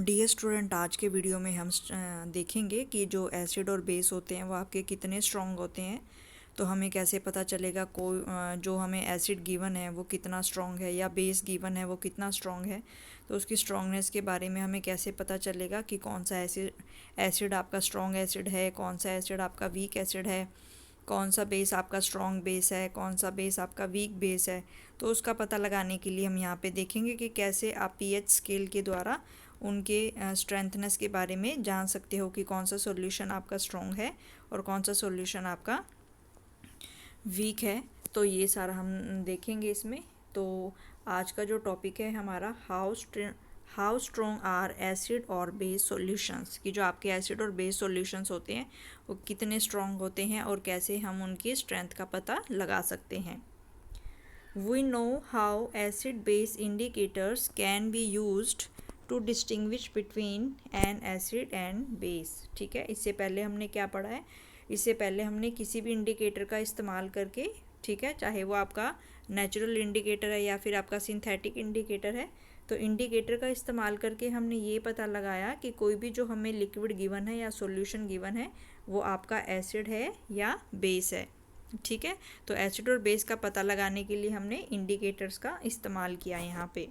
Dear student, आज के video में हम देखेंगे कि जो एसिड और बेस होते हैं वो आपके कितने स्ट्रॉन्ग होते हैं। तो हमें कैसे पता चलेगा कोई जो हमें एसिड गिवन है वो कितना स्ट्रॉन्ग है या बेस गिवन है वो कितना स्ट्रॉन्ग है। तो उसकी स्ट्रॉन्गनेस के बारे में हमें कैसे पता चलेगा कि कौन सा एसिड आपका स्ट्रॉन्ग एसिड है, कौन सा एसिड आपका वीक एसिड है, कौन सा बेस आपका स्ट्रॉन्ग बेस है, कौन सा बेस आपका वीक बेस है। तो उसका पता लगाने के लिए हम यहाँ पे देखेंगे कि कैसे आप पीएच स्केल के द्वारा उनके स्ट्रेंथनेस के बारे में जान सकते हो कि कौन सा सॉल्यूशन आपका स्ट्रॉन्ग है और कौन सा सॉल्यूशन आपका वीक है। तो ये सारा हम देखेंगे इसमें। तो आज का जो टॉपिक है हमारा हाउ स्ट्रॉन्ग आर एसिड और बेस सॉल्यूशंस, कि जो आपके एसिड और बेस सॉल्यूशंस होते हैं वो कितने स्ट्रॉन्ग होते हैं और कैसे हम उनकी स्ट्रेंथ का पता लगा सकते हैं। We know how acid base indicators can be used to distinguish between an acid and base। ठीक है, इससे पहले हमने क्या पढ़ा है, इससे पहले हमने किसी भी इंडिकेटर का इस्तेमाल करके, ठीक है, चाहे वो आपका नेचुरल इंडिकेटर है या फिर आपका सिंथेटिक इंडिकेटर है, तो इंडिकेटर का इस्तेमाल करके हमने ये पता लगाया कि कोई भी जो हमें लिक्विड गिवन है या सॉल्यूशन गिवन है वो आपका एसिड है या बेस है। ठीक है, तो एसिड और बेस का पता लगाने के लिए हमने इंडिकेटर्स का इस्तेमाल किया यहाँ पे।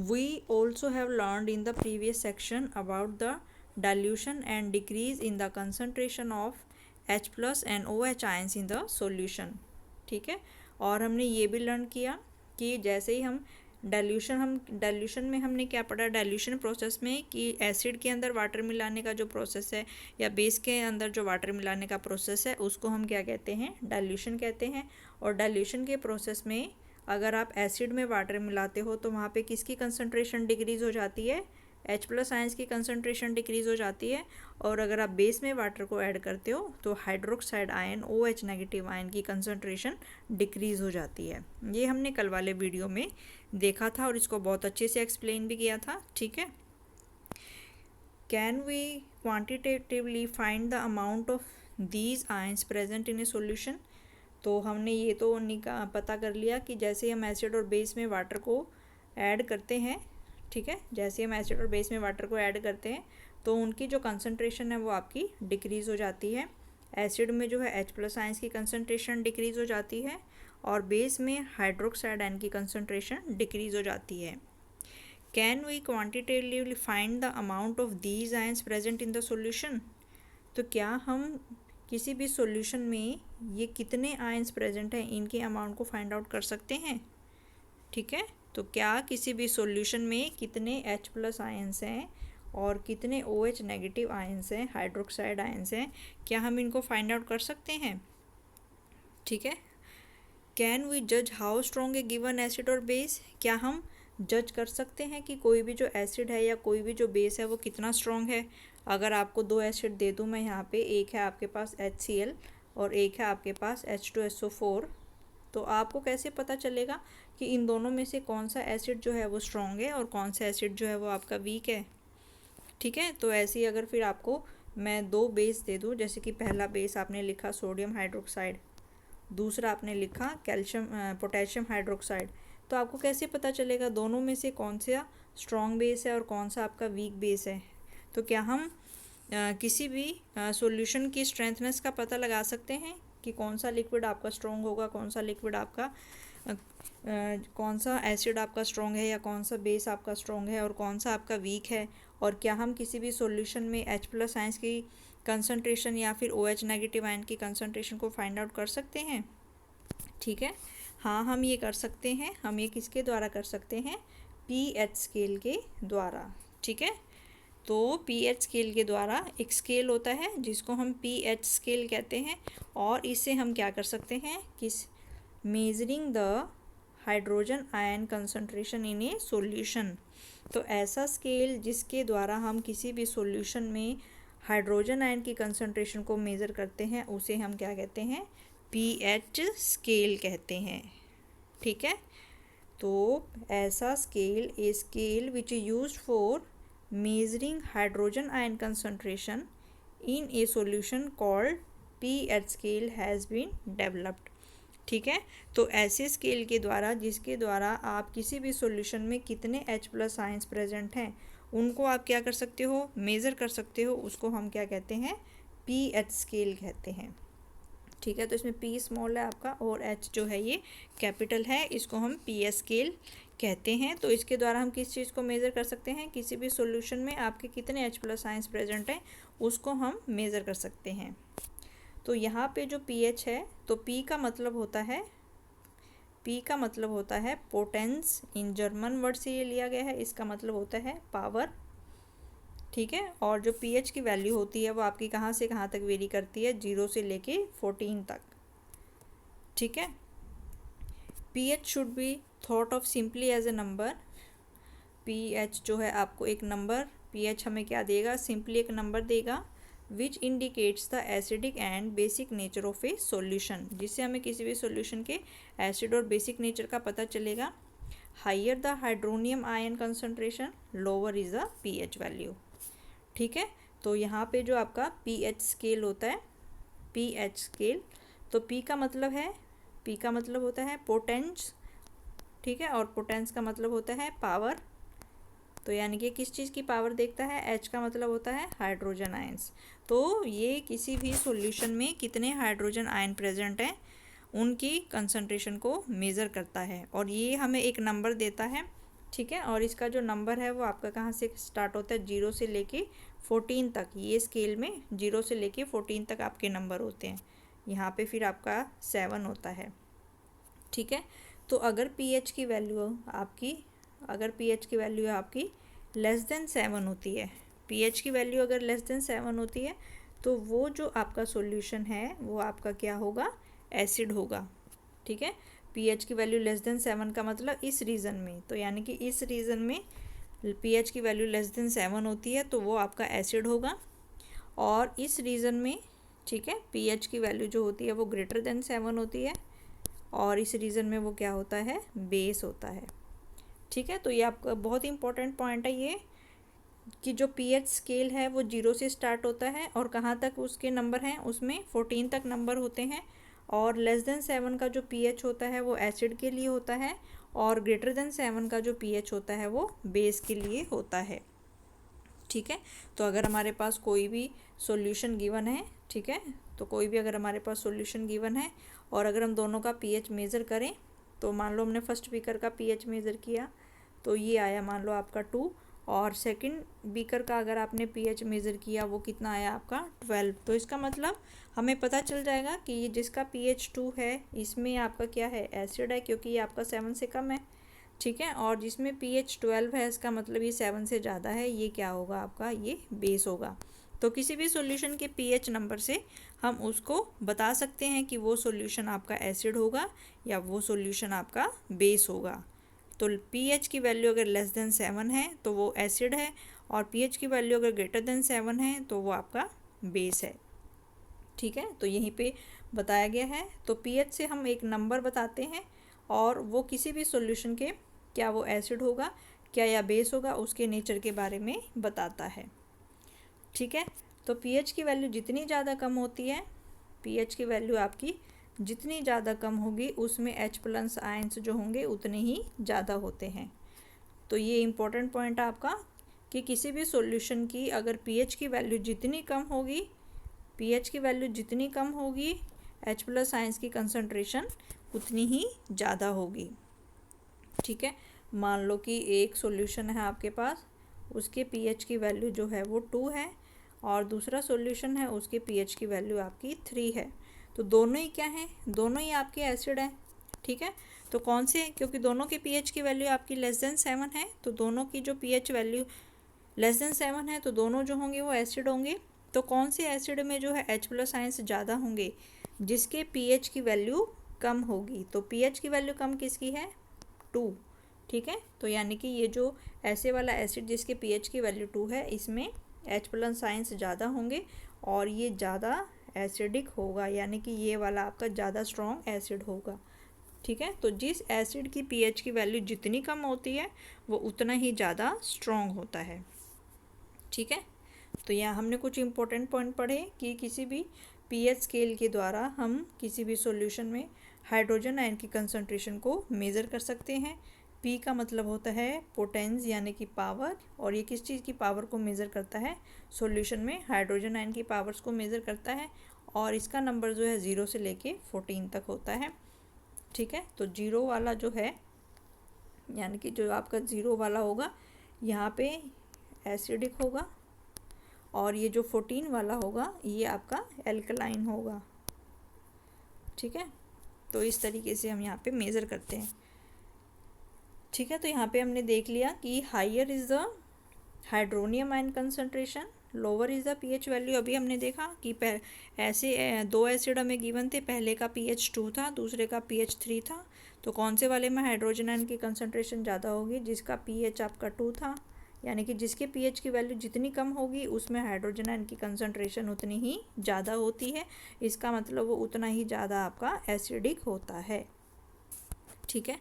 We also have learned in the previous section about the dilution and decrease in the concentration of H+ and OH ions in the solution. ठीक है, और हमने ये भी लर्न किया कि जैसे ही हम डाइल्यूशन में हमने क्या पढ़ा, डाइल्यूशन प्रोसेस में कि एसिड के अंदर वाटर मिलाने का जो प्रोसेस है या बेस के अंदर जो वाटर मिलाने का प्रोसेस है उसको हम क्या कहते हैं, डाइल्यूशन कहते हैं। और डाइल्यूशन के प्रोसेस में अगर आप एसिड में वाटर मिलाते हो तो वहाँ पे किसकी कंसंट्रेशन डिक्रीज़ हो जाती है, H+ आयंस की कंसंट्रेशन डिक्रीज़ हो जाती है। और अगर आप बेस में वाटर को ऐड करते हो तो hydroxide ion OH negative ion की कंसंट्रेशन डिक्रीज़ हो जाती है। ये हमने कल वाले वीडियो में देखा था और इसको बहुत अच्छे से एक्सप्लेन भी किया था। ठीक है, can we quantitatively find the amount of these ions present in a solution. तो हमने ये तो पता कर लिया कि जैसे हम एसिड और बेस में वाटर को ऐड करते हैं, ठीक है, जैसे हम एसिड और बेस में वाटर को ऐड करते हैं तो उनकी जो कंसंट्रेशन है वो आपकी डिक्रीज़ हो जाती है। एसिड में जो है H+ आयंस की कंसंट्रेशन डिक्रीज़ हो जाती है और बेस में हाइड्रोक्साइड आयन की कंसंट्रेशन डिक्रीज़ हो जाती है। Can we quantitatively find the amount of these ions present in the solution. तो क्या हम किसी भी सॉल्यूशन में ये कितने आयंस प्रेजेंट हैं इनके अमाउंट को फाइंड आउट कर सकते हैं। ठीक है, तो क्या किसी भी सॉल्यूशन में कितने H+ आयंस हैं और कितने OH नेगेटिव आयंस हैं, हाइड्रोक्साइड आयंस हैं, क्या हम इनको फाइंड आउट कर सकते हैं। ठीक है, कैन वी जज how strong A given acid और बेस, क्या हम जज कर सकते हैं कि कोई भी जो एसिड है या कोई भी जो बेस है वो कितना स्ट्रॉन्ग है। अगर आपको दो एसिड दे दूँ मैं यहाँ पे, एक है आपके पास HCl और एक है आपके पास H2SO4, तो आपको कैसे पता चलेगा कि इन दोनों में से कौन सा एसिड जो है वो स्ट्रॉन्ग है और कौन सा एसिड जो है वो आपका वीक है। ठीक है, तो ऐसे ही अगर फिर आपको मैं दो बेस दे दूँ, जैसे कि पहला बेस आपने लिखा सोडियम हाइड्रोक्साइड, दूसरा आपने लिखा पोटेशियम हाइड्रोक्साइड, तो आपको कैसे पता चलेगा दोनों में से कौन सा स्ट्रॉन्ग बेस है और कौन सा आपका वीक बेस है। तो क्या हम किसी भी सॉल्यूशन की स्ट्रेंथनेस का पता लगा सकते हैं कि कौन सा लिक्विड आपका स्ट्रॉन्ग होगा, कौन सा लिक्विड आपका कौन सा एसिड आपका स्ट्रॉन्ग है या कौन सा बेस आपका स्ट्रॉन्ग है और कौन सा आपका वीक है। और क्या हम किसी भी सॉल्यूशन में H+ आयंस की कंसंट्रेशन या फिर OH नेगेटिव आयन की कंसंट्रेशन को फाइंड आउट कर सकते हैं। ठीक है, हाँ हम ये कर सकते हैं। हम ये किसके द्वारा कर सकते हैं, pH स्केल के द्वारा। ठीक है, तो pH स्केल के द्वारा एक स्केल होता है जिसको हम pH स्केल कहते हैं और इससे हम क्या कर सकते हैं, किस measuring the hydrogen ion concentration in a solution. तो ऐसा स्केल जिसके द्वारा हम किसी भी सॉल्यूशन में हाइड्रोजन आयन की कंसंट्रेशन को मेज़र करते हैं उसे हम क्या कहते हैं, pH स्केल कहते हैं। ठीक है, तो ऐसा scale, a scale which is used for measuring hydrogen ion concentration in a solution called pH scale has been developed. ठीक है, तो ऐसे स्केल के द्वारा जिसके द्वारा आप किसी भी सॉल्यूशन में कितने H+ आयंस प्रेजेंट हैं उनको आप क्या कर सकते हो, मेज़र कर सकते हो, उसको हम क्या कहते हैं, pH स्केल कहते हैं। ठीक है, तो इसमें P स्मॉल है आपका और H जो है ये कैपिटल है, इसको हम pH स्केल कहते हैं। तो इसके द्वारा हम किस चीज़ को मेज़र कर सकते हैं, किसी भी सॉल्यूशन में आपके कितने H+ आयंस प्रेजेंट हैं उसको हम मेज़र कर सकते हैं। तो यहाँ पे जो pH है, तो P का मतलब होता है पोटेंस, इन जर्मन वर्ड से ये लिया गया है, इसका मतलब होता है पावर। ठीक है, और जो pH की वैल्यू होती है वो आपकी कहाँ से कहाँ तक वेरी करती है, 0 से लेके 14 तक। ठीक है, pH should be thought of simply as a number. pH जो है आपको एक नंबर, pH हमें क्या देगा, सिंपली एक नंबर देगा, which indicates the acidic and basic nature of A solution, जिससे हमें किसी भी सॉल्यूशन के एसिड और बेसिक नेचर का पता चलेगा। Higher the hydronium ion concentration, lower is the pH value. ठीक है, तो यहाँ पे जो आपका pH स्केल होता है, pH स्केल, तो P का मतलब होता है पोटेंस। ठीक है, और पोटेंस का मतलब होता है पावर। तो यानी कि किस चीज़ की पावर देखता है, H का मतलब होता है हाइड्रोजन आयंस। तो ये किसी भी सॉल्यूशन में कितने हाइड्रोजन आयन प्रेजेंट हैं उनकी कंसंट्रेशन को मेज़र करता है, और ये हमें एक नंबर देता है। ठीक है, और इसका जो नंबर है वो आपका कहाँ से स्टार्ट होता है, 0 से लेके 14 तक। ये स्केल में 0 से लेके 14 तक आपके नंबर होते हैं। यहाँ पे फिर आपका 7 होता है। ठीक है, तो अगर pH की वैल्यू आपकी लेस देन 7 होती है, pH की वैल्यू अगर लेस देन 7 होती है, तो वो जो आपका सॉल्यूशन है वो आपका क्या होगा, एसिड होगा। ठीक है, pH की वैल्यू लेस देन 7 का मतलब इस रीज़न में, तो यानी कि इस रीज़न में pH की वैल्यू लेस देन 7 होती है तो वो आपका एसिड होगा। और इस रीज़न में, ठीक है, pH की वैल्यू जो होती है वो ग्रेटर देन 7 होती है, और इस रीज़न में वो क्या होता है, बेस होता है। ठीक है, तो ये आपका बहुत इंपॉर्टेंट पॉइंट है ये, कि जो pH स्केल है वो 0 से स्टार्ट होता है और कहाँ तक उसके नंबर हैं, उसमें 14 तक नंबर होते हैं। और लेस देन 7 का जो pH होता है वो एसिड के लिए होता है, और ग्रेटर देन 7 का जो pH होता है वो बेस के लिए होता है। ठीक है, तो अगर हमारे पास कोई भी सॉल्यूशन गिवन है, ठीक है, तो कोई भी अगर हमारे पास सॉल्यूशन गिवन है और अगर हम दोनों का pH मेज़र करें, तो मान लो हमने फर्स्ट बीकर का pH मेज़र किया तो ये आया मान लो आपका 2, और सेकंड बीकर का अगर आपने pH मेज़र किया वो कितना आया आपका 12। तो इसका मतलब हमें पता चल जाएगा कि ये जिसका pH 2 है इसमें आपका क्या है, एसिड है, क्योंकि ये आपका 7 से कम है। ठीक है, और जिसमें pH 12 है इसका मतलब ये 7 से ज़्यादा है, ये क्या होगा आपका, ये बेस होगा। तो किसी भी सॉल्यूशन के pH नंबर से हम उसको बता सकते हैं कि वो सॉल्यूशन आपका एसिड होगा या वो सॉल्यूशन आपका बेस होगा। तो pH की वैल्यू अगर लेस देन 7 है तो वो एसिड है, और pH की वैल्यू अगर ग्रेटर देन 7 है तो वो आपका बेस है। ठीक है, तो यहीं पे बताया गया है। तो pH से हम एक नंबर बताते हैं और वो किसी भी सॉल्यूशन के क्या वो एसिड होगा क्या या बेस होगा उसके नेचर के बारे में बताता है। ठीक है, तो pH की वैल्यू जितनी ज़्यादा कम होती है, pH की वैल्यू आपकी जितनी ज़्यादा कम होगी उसमें H+ आयंस जो होंगे उतने ही ज़्यादा होते हैं। तो ये इम्पोर्टेंट पॉइंट है आपका कि किसी भी सॉल्यूशन की अगर pH की वैल्यू जितनी कम होगी, H+ आयंस की कंसंट्रेशन उतनी ही ज़्यादा होगी। ठीक है, मान लो कि एक सॉल्यूशन है आपके पास, उसके pH की वैल्यू जो है वो 2 है, और दूसरा सॉल्यूशन है उसके pH की वैल्यू आपकी 3 है। तो दोनों ही क्या हैं, दोनों ही आपके एसिड हैं। ठीक है, तो कौन से, क्योंकि दोनों के pH की वैल्यू आपकी लेस देन 7 है, तो दोनों की जो pH वैल्यू लेस देन 7 है तो दोनों जो होंगे वो एसिड होंगे। तो कौन से एसिड में जो है H+ आयंस ज़्यादा होंगे, जिसके pH की वैल्यू कम होगी। तो pH की वैल्यू कम किसकी है, 2। ठीक है, तो यानी कि ये जो ऐसे वाला एसिड जिसके pH की वैल्यू 2 है इसमें H+ आयंस ज़्यादा होंगे और ये ज़्यादा एसिडिक होगा, यानी कि ये वाला आपका ज़्यादा स्ट्रॉन्ग एसिड होगा। ठीक है, तो जिस एसिड की pH की वैल्यू जितनी कम होती है वो उतना ही ज़्यादा स्ट्रॉन्ग होता है। ठीक है, तो यहाँ हमने कुछ इम्पोर्टेंट पॉइंट पढ़े कि किसी भी pH स्केल के द्वारा हम किसी भी सॉल्यूशन में हाइड्रोजन आयन की कंसंट्रेशन को मेज़र कर सकते हैं। P का मतलब होता है पोटेंस यानी कि पावर, और ये किस चीज़ की पावर को मेज़र करता है, सॉल्यूशन में हाइड्रोजन आयन की पावर्स को मेज़र करता है, और इसका नंबर जो है 0 से लेके 14 तक होता है। ठीक है, तो 0 वाला जो है यानी कि जो आपका 0 वाला होगा यहाँ पे एसिडिक होगा, और ये जो 14 वाला होगा ये आपका एल्कलाइन होगा। ठीक है, तो इस तरीके से हम यहाँ पे मेज़र करते हैं। ठीक है, तो यहाँ पे हमने देख लिया कि higher is the hydronium ion concentration, lower is the pH value. अभी हमने देखा कि ऐसे दो एसिड हमें गिवन थे, पहले का pH 2 था, दूसरे का pH 3 था। तो कौन से वाले में हाइड्रोजन आयन की कंसंट्रेशन ज़्यादा होगी, जिसका pH आपका 2 था, यानी कि जिसके pH की वैल्यू जितनी कम होगी उसमें हाइड्रोजन आयन की कंसंट्रेशन उतनी ही ज़्यादा होती है। इसका मतलब वो उतना ही ज़्यादा आपका एसिडिक होता है। ठीक है,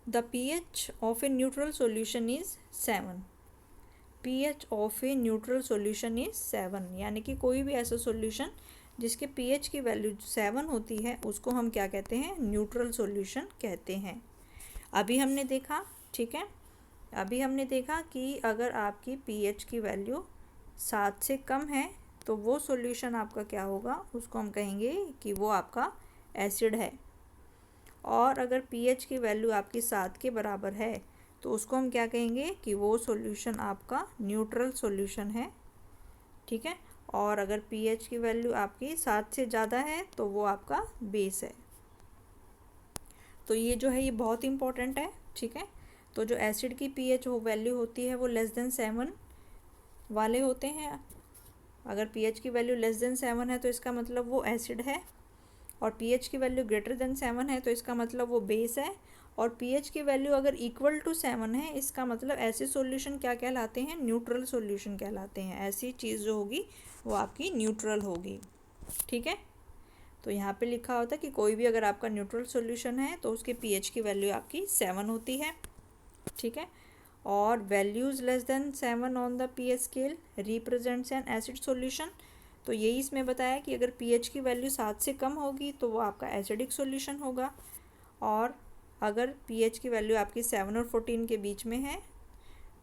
the pH of a neutral solution is 7। pH of a neutral solution is 7, यानी कि कोई भी ऐसा सॉल्यूशन जिसके pH की वैल्यू 7 होती है उसको हम क्या कहते हैं, न्यूट्रल सॉल्यूशन कहते हैं। अभी हमने देखा, ठीक है, अभी हमने देखा कि अगर आपकी pH की वैल्यू 7 से कम है तो वो सॉल्यूशन आपका क्या होगा, उसको हम कहेंगे कि वो आपका एसिड है। और अगर pH की वैल्यू आपकी 7 के बराबर है तो उसको हम क्या कहेंगे कि वो सॉल्यूशन आपका न्यूट्रल सॉल्यूशन है। ठीक है, और अगर pH की वैल्यू आपकी 7 से ज़्यादा है तो वो आपका बेस है। तो ये जो है ये बहुत इंपॉर्टेंट है। ठीक है, तो जो एसिड की pH वो वैल्यू होती है वो लेस देन 7 वाले होते हैं। अगर pH की वैल्यू लेस देन 7 है तो इसका मतलब वो एसिड है, और pH की वैल्यू ग्रेटर देन 7 है तो इसका मतलब वो बेस है, और pH की वैल्यू अगर इक्वल टू 7 है इसका मतलब ऐसे सॉल्यूशन क्या कहलाते हैं, न्यूट्रल सॉल्यूशन कहलाते हैं। ऐसी चीज़ जो होगी वो आपकी न्यूट्रल होगी। ठीक है, तो यहाँ पे लिखा होता है कि कोई भी अगर आपका न्यूट्रल सॉल्यूशन है तो उसके pH की वैल्यू आपकी 7 होती है। ठीक है, और values less than 7 on the pH scale represents an acid solution. तो यही इसमें बताया कि अगर pH की वैल्यू 7 से कम होगी तो वो आपका एसिडिक सॉल्यूशन होगा, और अगर pH की वैल्यू आपकी 7 और 14 के बीच में है,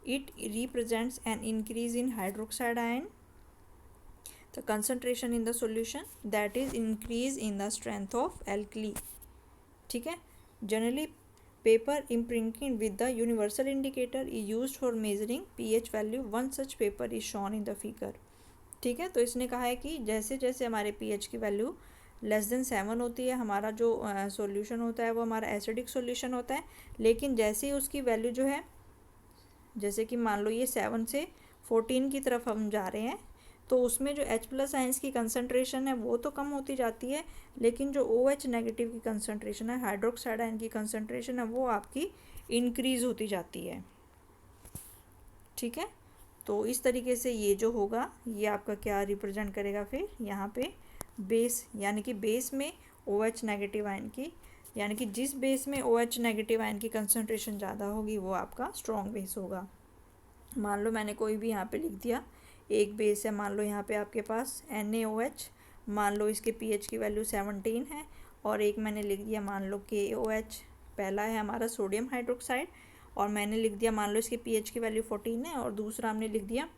it represents an increase in hydroxide ion the concentration in the solution, that is increase in the strength of alkali. ठीक है, generally paper imprinted with the universal indicator is used for measuring pH value. One such paper is shown in the figure. ठीक है, तो इसने कहा है कि जैसे जैसे हमारे pH की वैल्यू लेस देन 7 होती है हमारा जो सॉल्यूशन होता है वो हमारा एसिडिक सॉल्यूशन होता है, लेकिन जैसे ही उसकी वैल्यू जो है, जैसे कि मान लो ये 7 से 14 की तरफ हम जा रहे हैं तो उसमें जो H+ आयंस की कंसंट्रेशन है वो तो कम होती जाती है, लेकिन जो OH नेगेटिव की कंसंट्रेशन है, हाइड्रोक्साइड आयन की कंसंट्रेशन है, वो आपकी इंक्रीज़ होती जाती है। ठीक है, तो इस तरीके से ये जो होगा ये आपका क्या रिप्रेजेंट करेगा, फिर यहाँ पे बेस, यानी कि बेस में OH नेगेटिव आयन की, यानी कि जिस बेस में OH नेगेटिव आयन की कंसंट्रेशन ज़्यादा होगी वो आपका स्ट्रॉन्ग बेस होगा। मान लो मैंने कोई भी यहाँ पे लिख दिया, एक बेस है, मान लो यहाँ पे आपके पास NaOH, मान लो इसके pH की वैल्यू 17 है, और एक मैंने लिख दिया मान लो KOH, पहला है हमारा सोडियम हाइड्रोक्साइड, और मैंने लिख दिया मान लो इसके pH की वैल्यू 14 है, और दूसरा हमने लिख दिया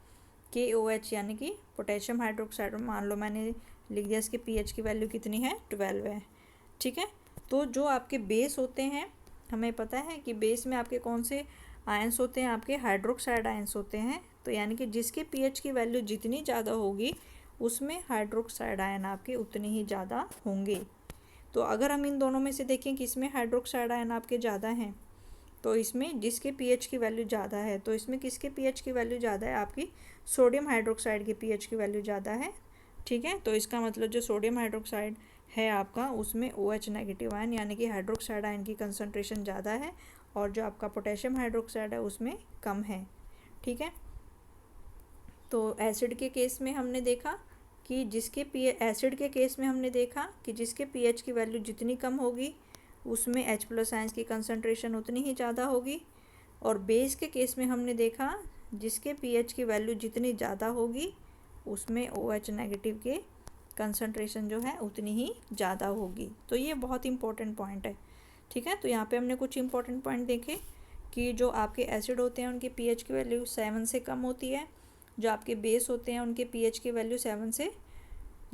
KOH यानी कि पोटेशियम हाइड्रोक्साइड, और मान लो मैंने लिख दिया इसके pH की वैल्यू कितनी है, 12 है। ठीक है, तो जो आपके बेस होते हैं, हमें पता है कि बेस में आपके कौन से आयंस होते हैं, आपके हाइड्रोक्साइड आयंस होते हैं। तो यानी कि जिसके pH की वैल्यू जितनी ज़्यादा होगी उसमें हाइड्रोक्साइड आयन आपके उतने ही ज़्यादा होंगे। तो अगर हम इन दोनों में से देखें कि इसमें हाइड्रोक्साइड आयन आपके ज़्यादा हैं, तो इसमें जिसके pH की वैल्यू ज़्यादा है, तो इसमें किसके pH की वैल्यू ज़्यादा है, आपकी सोडियम हाइड्रोक्साइड के pH की वैल्यू ज़्यादा है। ठीक है, तो इसका मतलब जो सोडियम हाइड्रोक्साइड है आपका उसमें OH नेगेटिव आयन यानी कि हाइड्रोक्साइड आयन की कंसंट्रेशन ज़्यादा है, और जो आपका पोटेशियम हाइड्रोक्साइड है उसमें कम है। ठीक है, तो एसिड के केस में हमने देखा कि एसिड के केस में हमने देखा कि जिसके pH की वैल्यू जितनी कम होगी उसमें H+ आयंस की कंसंट्रेशन उतनी ही ज़्यादा होगी, और बेस के केस में हमने देखा जिसके pH की वैल्यू जितनी ज़्यादा होगी उसमें OH नेगेटिव के कंसंट्रेशन जो है उतनी ही ज़्यादा होगी। तो ये बहुत इंपॉर्टेंट पॉइंट है। ठीक है, तो यहाँ पे हमने कुछ इंपॉर्टेंट पॉइंट देखे कि जो आपके एसिड होते हैं उनकी पीएच की वैल्यू 7 से कम होती है, जो आपके बेस होते हैं उनके पीएच की वैल्यू 7 से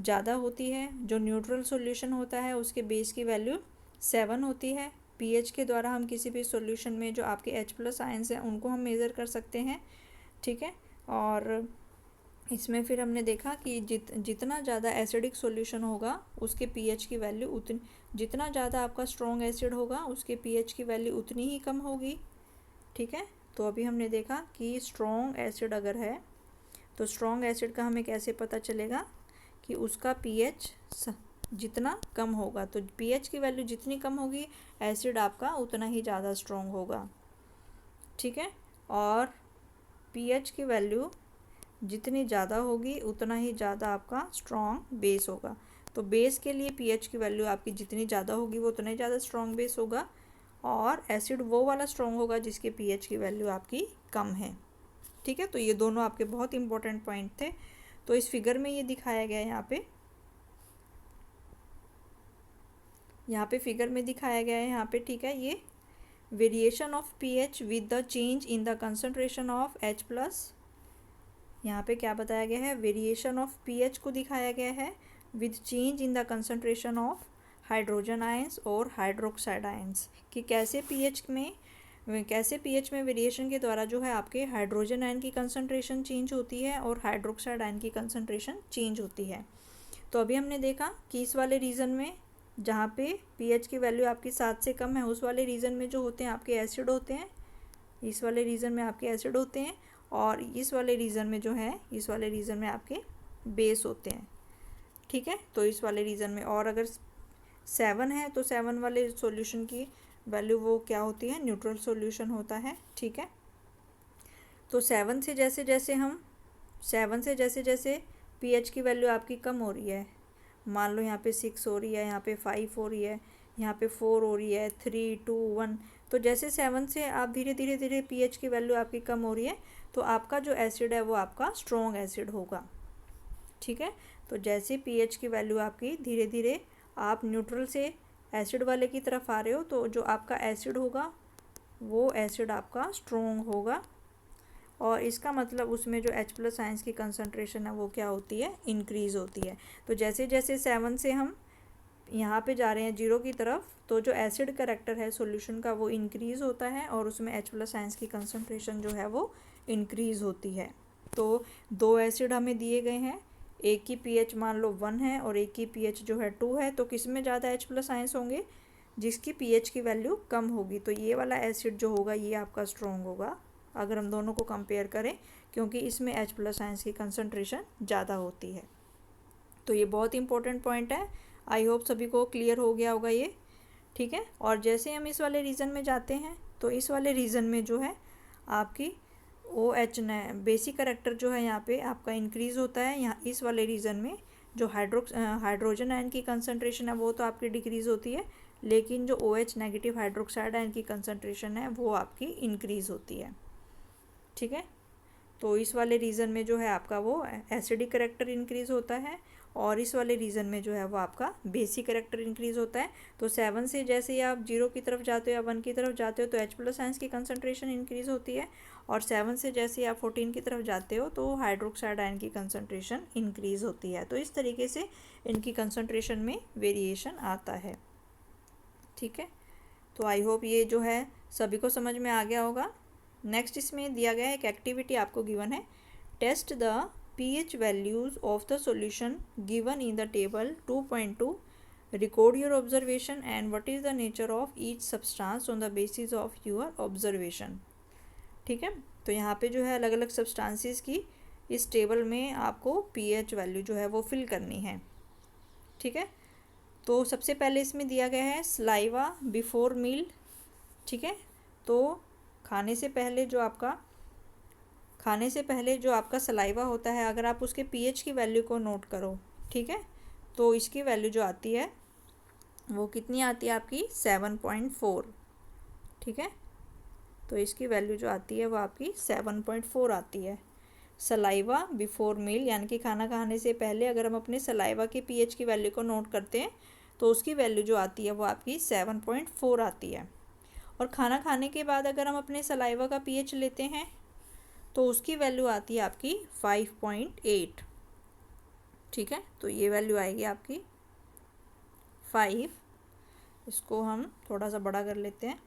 ज़्यादा होती है, जो न्यूट्रल सॉल्यूशन होता है उसके बेस की वैल्यू 7 होती है। पीएच के द्वारा हम किसी भी सॉल्यूशन में जो आपके H+ आयंस हैं उनको हम मेज़र कर सकते हैं, ठीक है। और इसमें फिर हमने देखा कि जितना ज़्यादा एसिडिक सॉल्यूशन होगा उसके पीएच की वैल्यू उतनी, जितना ज़्यादा आपका स्ट्रॉन्ग एसिड होगा उसके पीएच की वैल्यू उतनी ही कम होगी, ठीक है। तो अभी हमने देखा कि स्ट्रॉन्ग एसिड अगर है तो स्ट्रॉन्ग एसिड का हमें कैसे पता चलेगा कि उसका पीएच जितना कम होगा, तो पीएच की वैल्यू जितनी कम होगी एसिड आपका उतना ही ज़्यादा स्ट्रॉन्ग होगा, ठीक है। और पीएच की वैल्यू जितनी ज़्यादा होगी उतना ही ज़्यादा आपका स्ट्रॉन्ग बेस होगा। तो बेस के लिए पीएच की वैल्यू आपकी जितनी ज़्यादा होगी वो उतना ही ज़्यादा स्ट्रॉन्ग बेस होगा, और एसिड वो वाला स्ट्रॉन्ग होगा जिसके पीएच की वैल्यू आपकी कम है, ठीक है। तो ये दोनों आपके बहुत इंपॉर्टेंट पॉइंट थे। तो इस फिगर में ये दिखाया गया है, यहाँ पे फिगर में दिखाया गया है यहाँ पे, ठीक है। ये variation of pH with the change in the concentration of H+, यहाँ पे क्या बताया गया है, वेरिएशन ऑफ पीएच को दिखाया गया है with change in the concentration of hydrogen ions और हाइड्रोक्साइड आयंस, कि कैसे पीएच में वेरिएशन के द्वारा जो है आपके हाइड्रोजन आयन की कंसंट्रेशन चेंज होती है और हाइड्रोक्साइड आयन की कंसंट्रेशन चेंज होती है। तो अभी हमने देखा कि इस वाले रीजन में जहाँ पे पीएच की वैल्यू आपकी 7 से कम है उस वाले रीजन में जो होते हैं आपके एसिड होते हैं, इस वाले रीजन में आपके एसिड होते हैं, और इस वाले रीजन में जो है इस वाले रीजन में आपके बेस होते हैं, ठीक है। तो इस वाले रीजन में, और अगर 7 है तो 7 वाले सॉल्यूशन की वैल्यू वो क्या होती है, न्यूट्रल सॉल्यूशन होता है, ठीक है। तो 7 से जैसे जैसे पीएच की वैल्यू आपकी कम हो रही है, मान लो यहाँ पे 6 हो रही है, यहाँ पे 5 हो रही है, यहाँ पे 4 हो रही है, 3 2 1, तो जैसे 7 से आप धीरे धीरे पीएच की वैल्यू आपकी कम हो रही है तो आपका जो एसिड है वो आपका स्ट्रॉन्ग एसिड होगा, ठीक है। तो जैसे पीएच की वैल्यू आपकी धीरे धीरे आप न्यूट्रल से एसिड वाले की तरफ आ रहे हो तो जो आपका एसिड होगा वो एसिड आपका स्ट्रॉन्ग होगा, और इसका मतलब उसमें जो H+ आयंस की कंसंट्रेशन है वो क्या होती है, इंक्रीज़ होती है। तो जैसे जैसे 7 से हम यहाँ पे जा रहे हैं 0 की तरफ तो जो एसिड कैरेक्टर है सॉल्यूशन का वो इंक्रीज़ होता है और उसमें H+ आयंस की कंसंट्रेशन जो है वो इंक्रीज़ होती है। तो 2 एसिड हमें दिए गए हैं, एक की पीएच मान लो 1 है और एक की पीएच जो है 2 है, तो किस में ज़्यादा H+ आयंस होंगे, जिसकी पीएच की वैल्यू कम होगी। तो ये वाला एसिड जो होगा ये आपका स्ट्रॉन्ग होगा अगर हम दोनों को कंपेयर करें, क्योंकि इसमें H+ आयंस की कंसंट्रेशन ज़्यादा होती है। तो ये बहुत इंपॉर्टेंट पॉइंट है, आई होप सभी को क्लियर हो गया होगा ये, ठीक है। और जैसे हम इस वाले रीजन में जाते हैं तो इस वाले रीजन में जो है आपकी OH बेसिक कैरेक्टर जो है यहाँ पे आपका इंक्रीज़ होता है। यहाँ इस वाले रीजन में जो हाइड्रोजन आयन की कंसंट्रेशन है वो तो आपकी डिक्रीज़ होती है, लेकिन जो OH नेगेटिव हाइड्रोक्साइड आयन की कंसंट्रेशन है वो आपकी इंक्रीज़ होती है, ठीक है। तो इस वाले रीजन में जो है आपका वो एसिडिक कैरेक्टर इंक्रीज़ होता है और इस वाले रीजन में जो है वो आपका बेसिक कैरेक्टर इंक्रीज़ होता है। तो 7 से जैसे ही आप 0 की तरफ जाते हो या 1 की तरफ जाते हो तो H+ आयंस की कंसंट्रेशन इंक्रीज़ होती है, और 7 से जैसे ही आप 14 की तरफ जाते हो तो हाइड्रोक्साइड आयन की कंसंट्रेशन इंक्रीज़ होती है। तो इस तरीके से इनकी कंसंट्रेशन में वेरिएशन आता है, ठीक है। तो आई होप ये जो है सभी को समझ में आ गया होगा। नेक्स्ट इसमें दिया गया है एक एक्टिविटी आपको गिवन है, test the pH values of the solution given in the table 2.2, record your observation and what is the nature of each substance on the basis of your observation, ठीक है। तो यहाँ पे जो है अलग अलग सब्सटेंसेस की इस टेबल में आपको pH वैल्यू जो है वो फिल करनी है, ठीक है। तो सबसे पहले इसमें दिया गया है सलाइवा बिफोर मील, ठीक है। तो खाने से पहले जो आपका सलाइवा होता है अगर आप उसके पीएच की वैल्यू को नोट करो, ठीक है, तो इसकी वैल्यू जो आती है वो कितनी आती है आपकी 7.4, ठीक है। तो इसकी वैल्यू जो आती है वो आपकी 7.4 आती है सलाइवा बिफोर मील, यानी कि खाना खाने से पहले अगर हम अपने सलाइवा के पीएच की वैल्यू को नोट करते हैं तो उसकी वैल्यू जो आती है वो आपकी 7.4 आती है। और खाना खाने के बाद अगर हम अपने सलाइवा का पीएच लेते हैं तो उसकी वैल्यू आती है आपकी 5.8। ठीक है, तो ये वैल्यू आएगी आपकी 5। इसको हम थोड़ा सा बड़ा कर लेते हैं।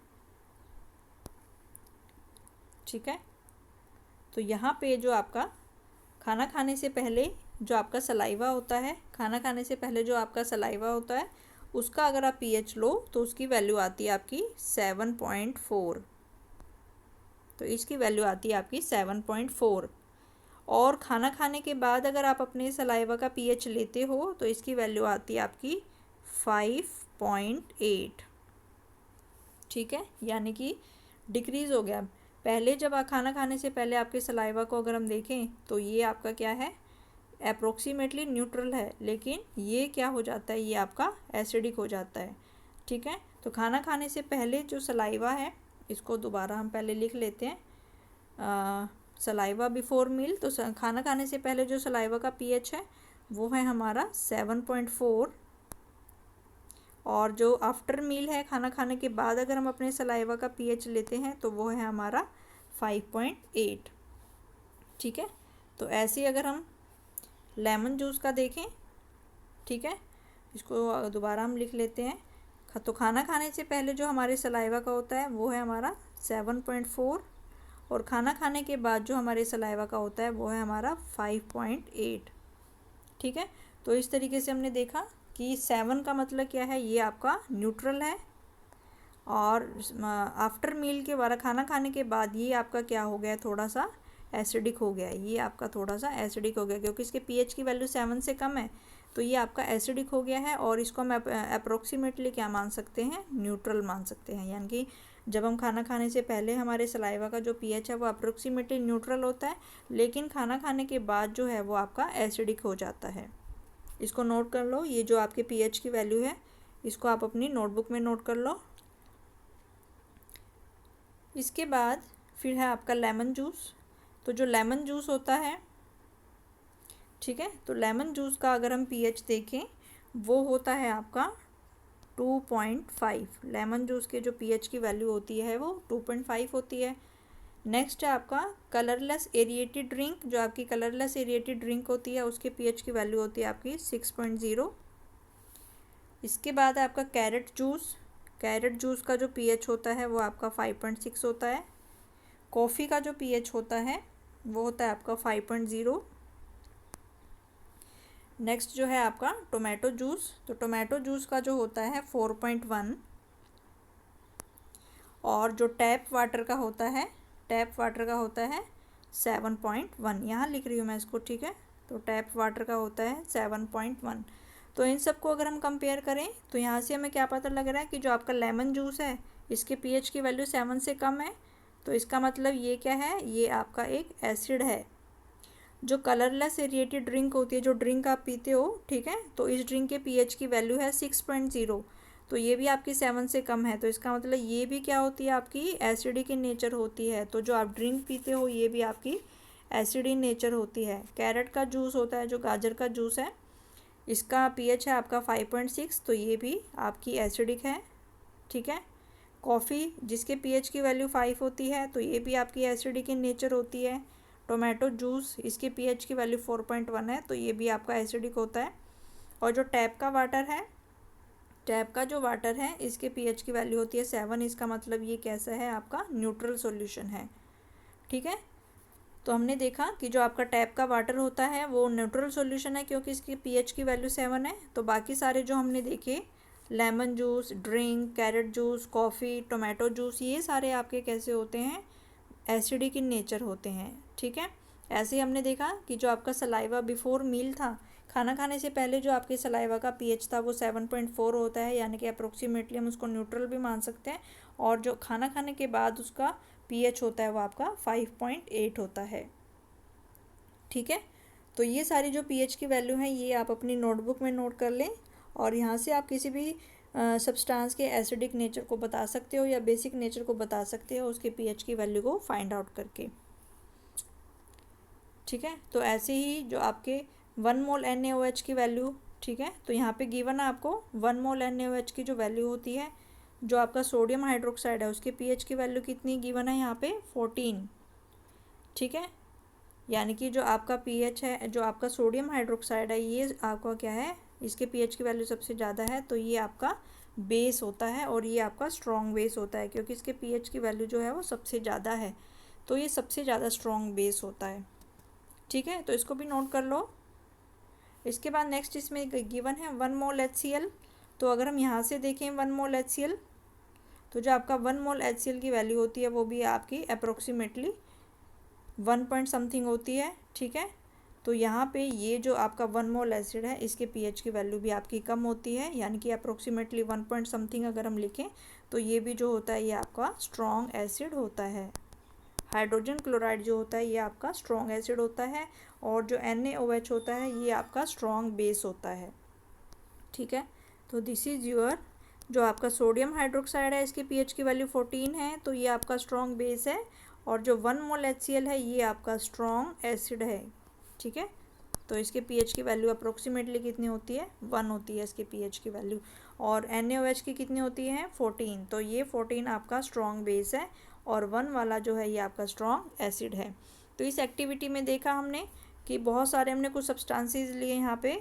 ठीक है, तो यहाँ पे जो आपका खाना खाने से पहले जो आपका सलाइवा होता है, खाना खाने से पहले जो आपका सलाइवा होता है उसका अगर आप पीएच लो तो उसकी वैल्यू आती है आपकी 7.4। तो इसकी वैल्यू आती है आपकी 7.4। और खाना खाने के बाद अगर आप अपने सलाइवा का पीएच लेते हो तो इसकी वैल्यू आती है आपकी 5.8। ठीक है, यानी कि डिक्रीज़ हो गया। पहले जब आप खाना खाने से पहले आपके सलाइवा को अगर हम देखें तो ये आपका क्या है, अप्रोक्सीमेटली न्यूट्रल है, लेकिन ये क्या हो जाता है, ये आपका एसिडिक हो जाता है। ठीक है, तो खाना खाने से पहले जो सलाइवा है इसको दोबारा हम पहले लिख लेते हैं। सलाइवा बिफोर मील, तो खाना खाने से पहले जो सलाइवा का पीएच है वो है हमारा 7.4। और जो आफ्टर मील है, खाना खाने के बाद अगर हम अपने सलाइवा का पीएच लेते हैं तो वो है हमारा 5.8। ठीक है, तो ऐसे ही अगर हम लेमन जूस का देखें, ठीक है, इसको दोबारा हम लिख लेते हैं। तो खाना खाने से पहले जो हमारे सलाइवा का होता है वो है हमारा 7.4, और खाना खाने के बाद जो हमारे सलाइवा का होता है वो है हमारा 5.8। ठीक है, तो इस तरीके से हमने देखा कि 7 का मतलब क्या है, ये आपका न्यूट्रल है, और आफ्टर मील के बाद खाना खाने के बाद ये आपका क्या हो गया, थोड़ा सा एसिडिक हो गया। ये आपका थोड़ा सा एसिडिक हो गया क्योंकि इसके पीएच की वैल्यू 7 से कम है, तो ये आपका एसिडिक हो गया है। और इसको हम अप्रोक्सीमेटली क्या मान सकते हैं, न्यूट्रल मान सकते हैं। यानी कि जब हम खाना खाने से पहले हमारे सलाइवा का जो पीएच है वो अप्रोक्सीमेटली न्यूट्रल होता है, लेकिन खाना खाने के बाद जो है वो आपका एसिडिक हो जाता है। इसको नोट कर लो, ये जो आपके पीएच की वैल्यू है इसको आप अपनी नोटबुक में नोट कर लो। इसके बाद फिर है आपका लेमन जूस। तो जो लेमन जूस होता है, ठीक है, तो लेमन जूस का अगर हम पीएच देखें वो होता है आपका 2.5। लेमन जूस के जो पीएच की वैल्यू होती है वो 2.5 होती है। नेक्स्ट है आपका कलरलेस एरिएटेड ड्रिंक। जो आपकी कलरलेस एरिएटेड ड्रिंक होती है उसके पीएच की वैल्यू होती है आपकी 6.0। इसके बाद है आपका कैरेट जूस। कैरेट जूस का जो पीएच होता है वो आपका 5.6 होता है। कॉफ़ी का जो पीएच होता है वो होता है आपका 5.0। नेक्स्ट जो है आपका टोमेटो जूस। तो टोमेटो जूस का जो होता है 4.1। और जो टैप वाटर का होता है, टैप वाटर का होता है 7.1। यहाँ लिख रही हूँ मैं इसको, ठीक है, तो टैप वाटर का होता है 7.1। तो इन सब को अगर हम कंपेयर करें तो यहाँ से हमें क्या पता लग रहा है कि जो आपका लेमन जूस है इसके पीएच की वैल्यू 7 से कम है, तो इसका मतलब ये क्या है, ये आपका एक एसिड है। जो कलरलेस एरिएटेड ड्रिंक होती है, जो ड्रिंक आप पीते हो, ठीक है, तो इस ड्रिंक के पीएच की वैल्यू है 6.0, तो ये भी आपकी 7 से कम है, तो इसका मतलब ये भी क्या होती है, आपकी एसिडिक इन नेचर होती है। तो जो आप ड्रिंक पीते हो ये भी आपकी एसिड इन नेचर होती है। कैरेट का जूस होता है, जो गाजर का जूस है, इसका पीएच है आपका 5.6, तो ये भी आपकी एसिडिक है। ठीक है, कॉफ़ी जिसके पीएच की वैल्यू 5 होती है तो ये भी आपकी एसिडिक इन नेचर होती है। टोमेटो जूस, इसके पीएच की वैल्यू 4.1 है, तो ये भी आपका एसिडिक होता है। और जो टैप का वाटर है, टैप का जो वाटर है इसके पीएच की वैल्यू होती है 7, इसका मतलब ये कैसा है, आपका न्यूट्रल सॉल्यूशन है। ठीक है, तो हमने देखा कि जो आपका टैप का वाटर होता है वो न्यूट्रल सॉल्यूशन है क्योंकि इसकी पीएच की वैल्यू 7 है। तो बाकी सारे जो हमने देखे, lemon juice, drink, carrot juice, coffee, tomato juice, ये सारे आपके कैसे होते हैं, एसिडिक इन नेचर होते हैं। ठीक है, ऐसे ही हमने देखा कि जो आपका सलाइवा बिफोर मील था, खाना खाने से पहले जो आपके सलाइवा का पीएच था वो 7.4 होता है, यानी कि अप्रोक्सीमेटली हम उसको न्यूट्रल भी मान सकते हैं। और जो खाना खाने के बाद उसका पीएच होता है वो आपका 5.8 होता है। ठीक है, तो ये सारी जो पीएच की वैल्यू हैं ये आप अपनी नोटबुक में नोट कर लें, और यहाँ से आप किसी भी सब्सटेंस के एसिडिक नेचर को बता सकते हो या बेसिक नेचर को बता सकते हो उसके पीएच की वैल्यू को फाइंड आउट करके। ठीक है, तो ऐसे ही जो आपके 1 मोल NaOH की वैल्यू, ठीक है, तो यहाँ पे गिवन है आपको 1 मोल NaOH की जो वैल्यू होती है जो आपका सोडियम हाइड्रोक्साइड है उसके पीएच की वैल्यू कितनी गिवन है यहाँ पे 14, ठीक है। यानी कि जो आपका पीएच है, जो आपका सोडियम हाइड्रोक्साइड है, ये आपका क्या है, इसके पीएच की वैल्यू सबसे ज़्यादा है, तो ये आपका बेस होता है और ये आपका स्ट्रॉन्ग बेस होता है, क्योंकि इसके पीएच की वैल्यू जो है वो सबसे ज़्यादा है, तो ये सबसे ज़्यादा स्ट्रॉन्ग बेस होता है, ठीक है। तो इसको भी नोट कर लो। इसके बाद नेक्स्ट इसमें गिवन है 1 मोल HCl। तो अगर हम यहाँ से देखें 1 मोल HCl, तो जो आपका 1 मोल HCl की वैल्यू होती है वो भी आपकी अप्रोक्सीमेटली 1 पॉइंट समथिंग होती है, ठीक है। तो यहाँ पे ये जो आपका 1 मोल एसिड है इसके पीएच की वैल्यू भी आपकी कम होती है, यानी कि अप्रोक्सीमेटली 1 पॉइंट समथिंग अगर हम लिखें तो ये भी जो होता है ये आपका स्ट्रॉन्ग एसिड होता है। हाइड्रोजन क्लोराइड जो होता है ये आपका स्ट्रॉन्ग एसिड होता है, और जो NaOH होता है ये आपका स्ट्रॉन्ग बेस होता है, ठीक है। तो दिस इज़ योर, जो आपका सोडियम हाइड्रोक्साइड है इसके पीएच की वैल्यू 14 है, तो ये आपका स्ट्रॉन्ग बेस है, और जो 1 मोल HCl है ये आपका स्ट्रॉन्ग एसिड है, ठीक है। तो इसके पीएच की वैल्यू अप्रोक्सीमेटली कितनी होती है, 1 होती है इसके पीएच की वैल्यू, और NaOH की कितनी होती है 14, तो ये 14 आपका स्ट्रॉन्ग बेस है, और 1 वाला जो है ये आपका स्ट्रॉन्ग एसिड है। तो इस एक्टिविटी में देखा हमने कि बहुत सारे हमने कुछ सब्सटेंसेस लिए, यहाँ पे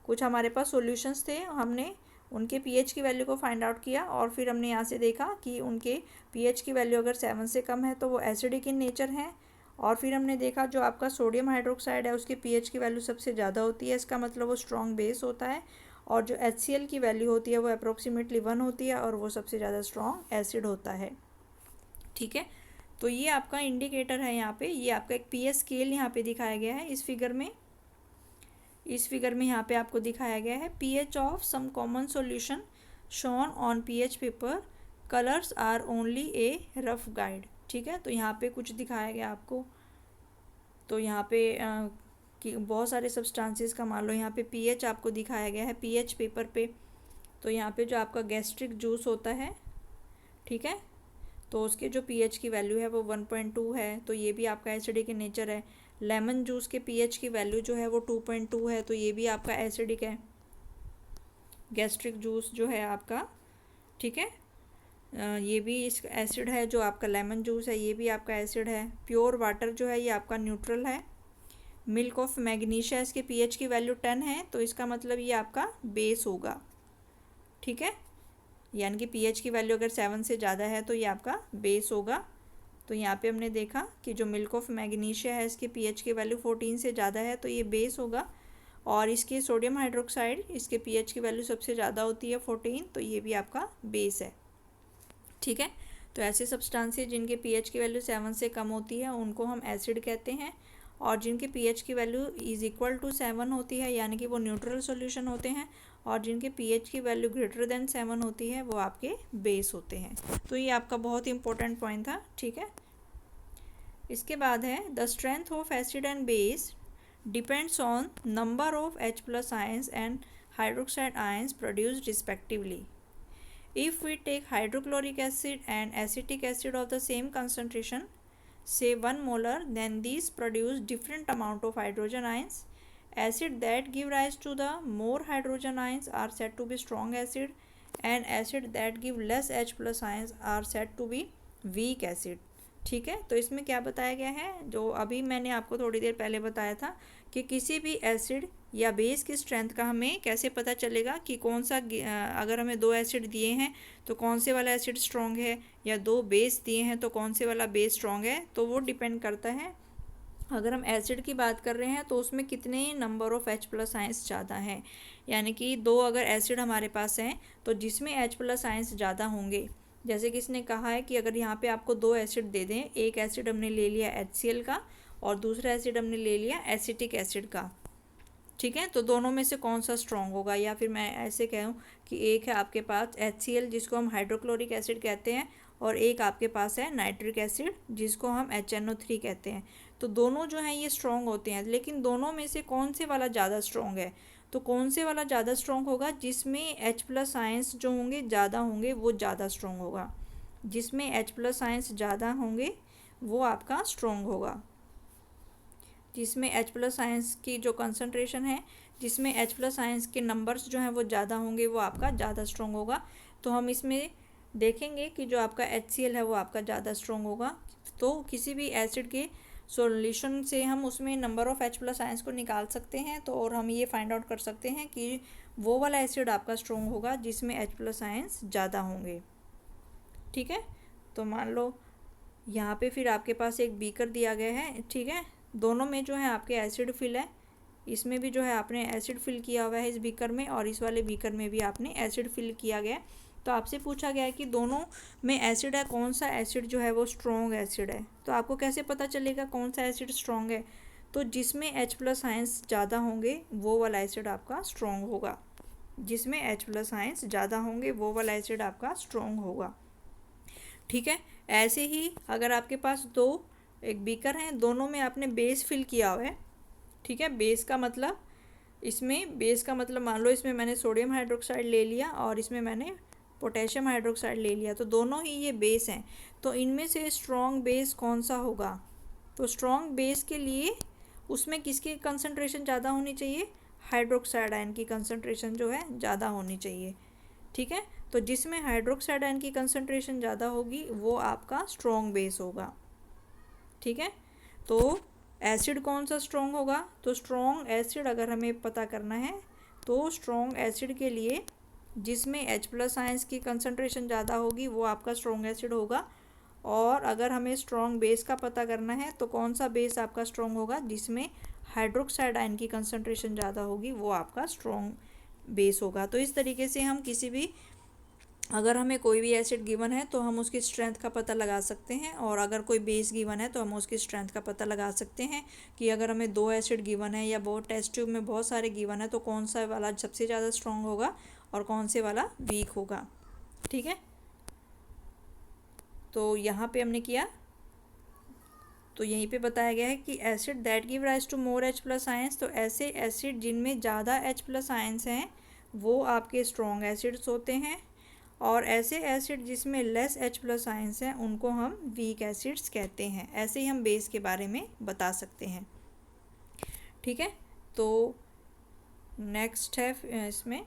कुछ हमारे पास सॉल्यूशंस थे, हमने उनके पीएच की वैल्यू को फाइंड आउट किया, और फिर हमने यहाँ से देखा कि उनके पीएच की वैल्यू अगर 7 से कम है तो वो एसिडिक इन नेचर हैं, और फिर हमने देखा जो आपका सोडियम हाइड्रोक्साइड है उसके पीएच की वैल्यू सबसे ज़्यादा होती है, इसका मतलब वो स्ट्रॉन्ग बेस होता है, और जो HCl की वैल्यू होती है वो अप्रोक्सीमेटली 1 होती है, और वो सबसे ज़्यादा स्ट्रॉन्ग एसिड होता है, ठीक है। तो ये आपका इंडिकेटर है, यहाँ पे ये आपका एक पीएच स्केल यहाँ पे दिखाया गया है इस फिगर में। इस फिगर में यहाँ पे आपको दिखाया गया है pH of some common solution shown on pH paper, colours are only a rough guide, ठीक है। तो यहाँ पे कुछ दिखाया गया आपको, तो यहाँ पे कि बहुत सारे सब्सटेंसेस का मान लो यहाँ पे पीएच आपको दिखाया गया है पीएच पेपर पे। तो यहाँ पे जो आपका गैस्ट्रिक जूस होता है, ठीक है, तो उसके जो पीएच की वैल्यू है वो 1.2 है, तो ये भी आपका एसिडिक इन नेचर है। लेमन जूस के पीएच की वैल्यू जो है वो 2.2 है, तो ये भी आपका एसिडिक है। गैस्ट्रिक जूस जो है आपका, ठीक है, ये भी इस एसिड है। जो आपका लेमन जूस है ये भी आपका एसिड है। प्योर वाटर जो है ये आपका न्यूट्रल है। मिल्क ऑफ मैग्नीशिया इसके पीएच की वैल्यू 10 है, तो इसका मतलब ये आपका बेस होगा, ठीक है। यानी कि पीएच की वैल्यू अगर 7 से ज़्यादा है तो ये आपका बेस होगा। तो यहाँ पे हमने देखा कि जो मिल्क ऑफ मैग्नीशिया है इसके पीएच की वैल्यू 14 से ज़्यादा है, तो ये बेस होगा, और इसके सोडियम हाइड्रोक्साइड इसके पीएच की वैल्यू सबसे ज़्यादा होती है 14, तो ये भी आपका बेस है, ठीक है। तो ऐसे सब्सटेंसेस जिनके पीएच की वैल्यू 7 से कम होती है उनको हम एसिड कहते हैं, और जिनके पीएच की वैल्यू इज इक्वल टू 7 होती है यानी कि वो न्यूट्रल सॉल्यूशन होते हैं, और जिनके पीएच की वैल्यू ग्रेटर देन 7 होती है वो आपके बेस होते हैं। तो ये आपका बहुत ही इंपॉर्टेंट पॉइंट था, ठीक है। इसके बाद है the strength of acid and base depends on number of H+ ions and hydroxide ions produced respectively. If we take hydrochloric acid and acetic acid of the same concentration, say 1 molar, then these produce different amount of hydrogen ions. Acid that give rise to the more hydrogen ions are said to be strong acid, and acid that give less H+ ions are said to be weak acid, ठीक है। तो इसमें क्या बताया गया है, जो अभी मैंने आपको थोड़ी देर पहले बताया था कि किसी भी एसिड या बेस की स्ट्रेंथ का हमें कैसे पता चलेगा कि कौन सा, अगर हमें 2 एसिड दिए हैं तो कौन से वाला एसिड स्ट्रॉन्ग है, या 2 बेस दिए हैं तो कौन से वाला बेस स्ट्रॉन्ग है, तो वो डिपेंड करता है। अगर हम एसिड की बात कर रहे हैं तो उसमें कितने नंबर ऑफ H+ आयंस ज़्यादा हैं, यानी कि 2 अगर एसिड हमारे पास हैं तो जिसमें H+ आयंस ज़्यादा होंगे, जैसे कि इसने कहा है कि अगर यहाँ पे आपको 2 एसिड दे दें, एक एसिड हमने ले लिया HCl का और दूसरा एसिड हमने ले लिया एसिटिक एसिड का, ठीक है, तो दोनों में से कौन सा स्ट्रॉन्ग होगा, या फिर मैं ऐसे कहूँ कि एक है आपके पास HCl जिसको हम हाइड्रोक्लोरिक एसिड कहते हैं, और एक आपके पास है नाइट्रिक एसिड जिसको हम HNO3 कहते हैं। तो दोनों जो हैं ये स्ट्रॉन्ग होते हैं, लेकिन दोनों में से कौन से वाला ज़्यादा स्ट्रॉन्ग है, तो कौन से वाला ज़्यादा स्ट्रॉन्ग होगा, जिसमें H+ आयंस जो होंगे ज़्यादा होंगे वो ज़्यादा स्ट्रॉन्ग होगा। जिसमें H+ आयंस ज़्यादा होंगे वो आपका स्ट्रॉन्ग होगा। जिसमें H+ आयंस की जो कंसंट्रेशन है, जिसमें H+ आयंस के नंबर्स जो हैं वो ज़्यादा होंगे वो आपका ज़्यादा स्ट्रॉन्ग होगा। तो हम इसमें देखेंगे कि जो आपका HCl है वो आपका ज़्यादा स्ट्रॉन्ग होगा। तो किसी भी एसिड के सॉल्यूशन से हम उसमें नंबर ऑफ़ H+ आयंस को निकाल सकते हैं, तो और हम ये फाइंड आउट कर सकते हैं कि वो वाला एसिड आपका स्ट्रॉन्ग होगा जिसमें H+ आयंस ज़्यादा होंगे। ठीक है, तो मान लो यहाँ पे फिर आपके पास एक बीकर दिया गया है। ठीक है, दोनों में जो है आपके एसिड फिल है, इसमें भी जो है आपने एसिड फिल किया हुआ है इस बीकर में, और इस वाले बीकर में भी आपने एसिड फिल किया गया है। तो आपसे पूछा गया है कि दोनों में एसिड है, कौन सा एसिड जो है वो स्ट्रॉन्ग एसिड है। तो आपको कैसे पता चलेगा कौन सा एसिड स्ट्रॉन्ग है? तो जिसमें H+ आयंस ज़्यादा होंगे वो वाला एसिड आपका स्ट्रॉन्ग होगा। जिसमें H+ आयंस ज़्यादा होंगे वो वाला एसिड आपका स्ट्रॉन्ग होगा। ठीक है, ऐसे ही अगर आपके पास एक बीकर हैं, दोनों में आपने बेस फिल किया हुआ है। ठीक है, बेस का मतलब मान लो इसमें मैंने सोडियम हाइड्रोक्साइड ले लिया और इसमें मैंने पोटेशियम हाइड्रोक्साइड ले लिया, तो दोनों ही ये बेस हैं। तो इनमें से स्ट्रॉन्ग बेस कौन सा होगा? तो स्ट्रॉन्ग बेस के लिए उसमें किसकी कंसंट्रेशन ज़्यादा होनी चाहिए? हाइड्रोक्साइड आयन की कंसंट्रेशन जो है ज़्यादा होनी चाहिए। ठीक है, तो जिसमें हाइड्रोक्साइड आयन की कंसंट्रेशन ज़्यादा होगी वो आपका स्ट्रॉन्ग बेस होगा। ठीक है, तो एसिड कौन सा स्ट्रॉन्ग होगा? तो स्ट्रॉन्ग एसिड अगर हमें पता करना है तो स्ट्रॉन्ग एसिड के लिए जिसमें H+ आयंस की कंसंट्रेशन ज़्यादा होगी वो आपका स्ट्रॉन्ग एसिड होगा। और अगर हमें स्ट्रॉन्ग बेस का पता करना है तो कौन सा बेस आपका स्ट्रॉन्ग होगा? जिसमें हाइड्रोक्साइड आयन की कंसंट्रेशन ज़्यादा होगी वो आपका स्ट्रॉन्ग बेस होगा। तो इस तरीके से हम किसी भी, अगर हमें कोई भी एसिड गिवन है तो हम उसकी स्ट्रेंथ का पता लगा सकते हैं, और अगर कोई बेस गिवन है तो हम उसकी स्ट्रेंथ का पता लगा सकते हैं कि अगर हमें 2 एसिड गिवन है या बहुत टेस्ट ट्यूब में बहुत सारे गिवन है तो कौन सा वाला सबसे ज़्यादा स्ट्रॉन्ग होगा और कौन से वाला वीक होगा। ठीक है, तो यहाँ पे हमने किया, तो यहीं पे बताया गया है कि acid that give rise to more H+ ions, तो ऐसे एसिड जिनमें ज़्यादा H+ आयंस हैं वो आपके स्ट्रॉन्ग एसिड्स होते हैं, और ऐसे एसिड जिसमें लेस H+ आयंस हैं उनको हम वीक एसिड्स कहते हैं। ऐसे ही हम बेस के बारे में बता सकते हैं। ठीक है, तो नेक्स्ट है इसमें